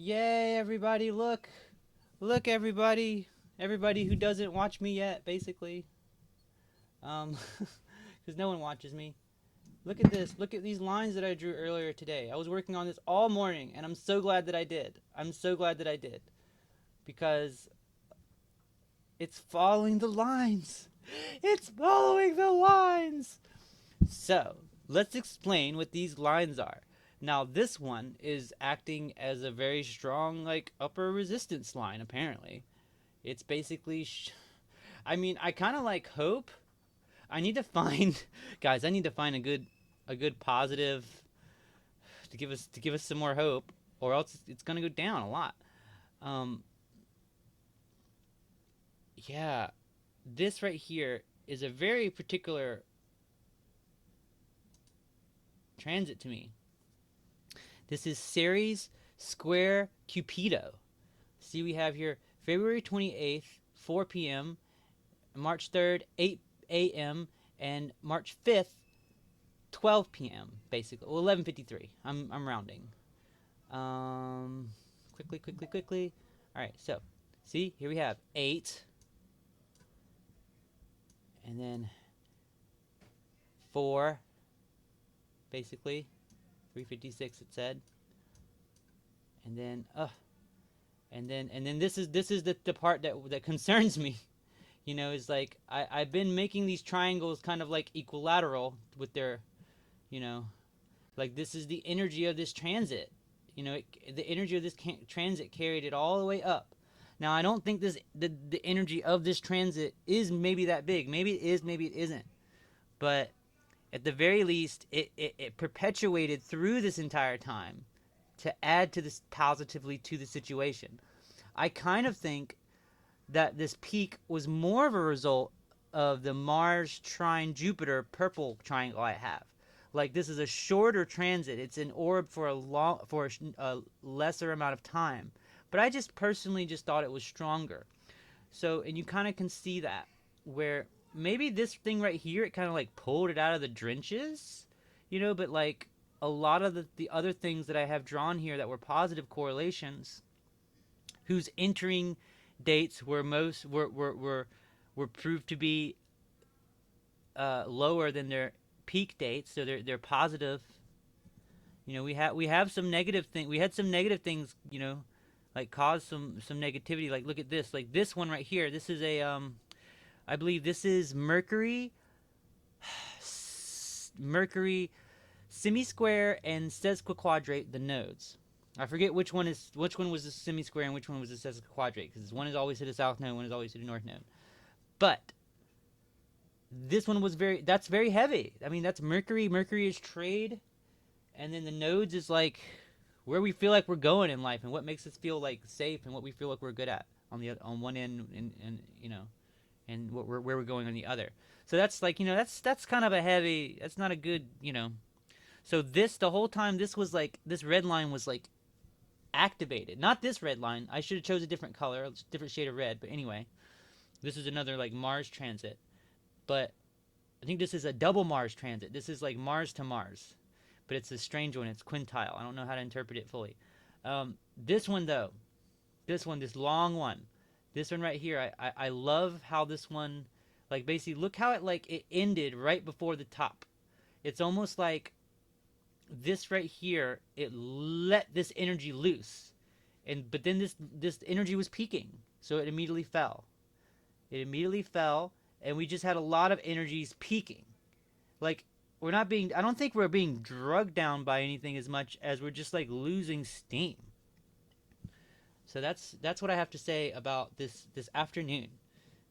Yay, everybody, look. Look, everybody. Everybody who doesn't watch me yet, basically. Because no one watches me. Look at this. Look at these lines that I drew earlier today. I was working on this all morning, and I'm so glad that I did. I'm so glad that I did. Because it's following the lines. It's following the lines. So, let's explain what these lines are. Now, this one is acting as a very strong, like, upper resistance line, apparently. It's basically, I mean, I kind of like hope. I need to find, guys, I need to find a good positive to give us some more hope, or else it's gonna go down a lot. Um, yeah, this right here is a very particular transit to me. This is Ceres Square Cupido. See, we have here February 28th, 4 p.m., March 3rd, 8 a.m., and March 5th, 12 p.m. basically. Well, 11:53. I'm rounding. Quickly. All right. So, see, here we have 8, and then 4, basically 3:56. It said, and then this is the part that concerns me. You know, is like I've been making these triangles kind of like equilateral with their, you know, like this is the energy of this transit. You know, the energy of this transit carried it all the way up. Now, I don't think the energy of this transit is maybe that big. Maybe it is, maybe it isn't. But at the very least, it perpetuated through this entire time to add to this positively to the situation. I kind of think that this peak was more of a result of the Mars trine Jupiter purple triangle I have. Like, this is a shorter transit. It's an orb for a lesser amount of time. But I just personally just thought it was stronger. So, and you kind of can see that where maybe this thing right here, it kind of like pulled it out of the drenches, you know, but like a lot of the other things that I have drawn here that were positive correlations, whose entering dates were proved to be lower than their peak dates, so they're positive. You know, we have some negative thing. We had some negative things. You know, like cause some negativity. Like look at this. Like this one right here. This is a I believe this is Mercury. Mercury semi-square and sesquiquadrate the nodes. I forget which one was the semi-square and which one was the sesquiquadrate, because one is always to the south node, one is always to the north node. But this one was that's very heavy. I mean, that's Mercury. Mercury is trade, and then the nodes is like where we feel like we're going in life and what makes us feel like safe and what we feel like we're good at on one end, and you know, and where we're going on the other. So that's like, you know, that's kind of a heavy. That's not a good, you know. So this the whole time this was like this red line was like activated. Not this red line. I should have chose a different color, a different shade of red. But anyway, this is another like Mars transit. But I think this is a double Mars transit. This is like Mars to Mars, but it's a strange one. It's quintile. I don't know how to interpret it fully. This one though, this long one, this one right here. I love how this one, like basically, look how it ended right before the top. It's almost like this right here, it let this energy loose, and but then this energy was peaking, so it immediately fell. It immediately fell, and we just had a lot of energies peaking. Like, we're not being, I don't think we're being drugged down by anything as much as we're just like losing steam. So that's what I have to say about this afternoon.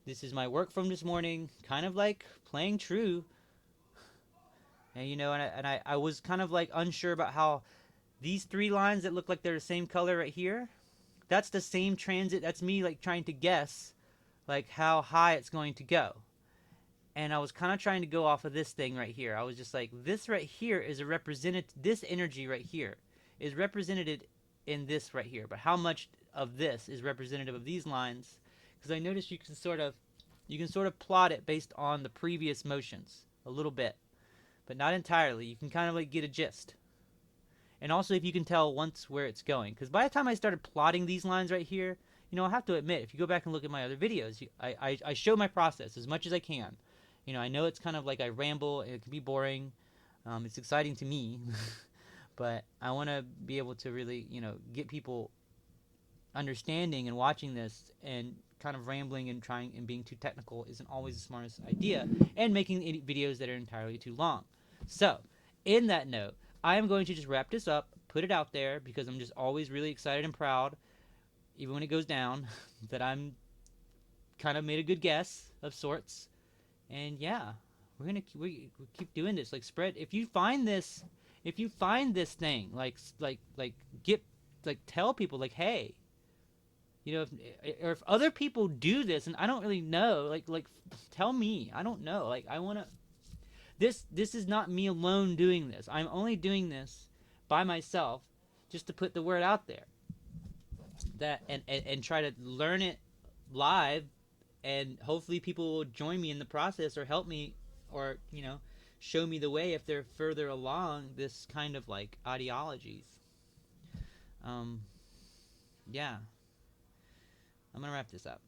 This is my work from this morning, kind of like playing true. And you know, I was kind of like unsure about how these three lines that look like they're the same color right here, that's the same transit. That's me like trying to guess like how high it's going to go. And I was kind of trying to go off of this thing right here. I was just like, this right here is a represented, this energy right here is represented in this right here. But how much of this is representative of these lines? Because I noticed you can sort of plot it based on the previous motions a little bit, but not entirely. You can kind of like get a gist. and also if you can tell once where it's going. Because by the time I started plotting these lines right here, I have to admit, if you go back and look at my other videos, I show my process as much as I can. I know it's kind of like I ramble, it can be boring. It's exciting to me, but I want to be able to really, get people understanding and watching this, and kind of rambling and trying and being too technical isn't always the smartest idea, and making videos that are entirely too long. So, in that note, I am going to just wrap this up, put it out there, because I'm just always really excited and proud, even when it goes down, that I'm kind of made a good guess of sorts. And yeah, we keep doing this. Like, spread, if you find this thing, get, tell people, like, hey, or if other people do this and I don't really know, tell me. I don't know. Like, I want to. This is not me alone doing this. I'm only doing this by myself, just to put the word out there. And try to learn it live, and hopefully people will join me in the process, or help me, or show me the way if they're further along this kind of like ideologies. Yeah. I'm gonna wrap this up.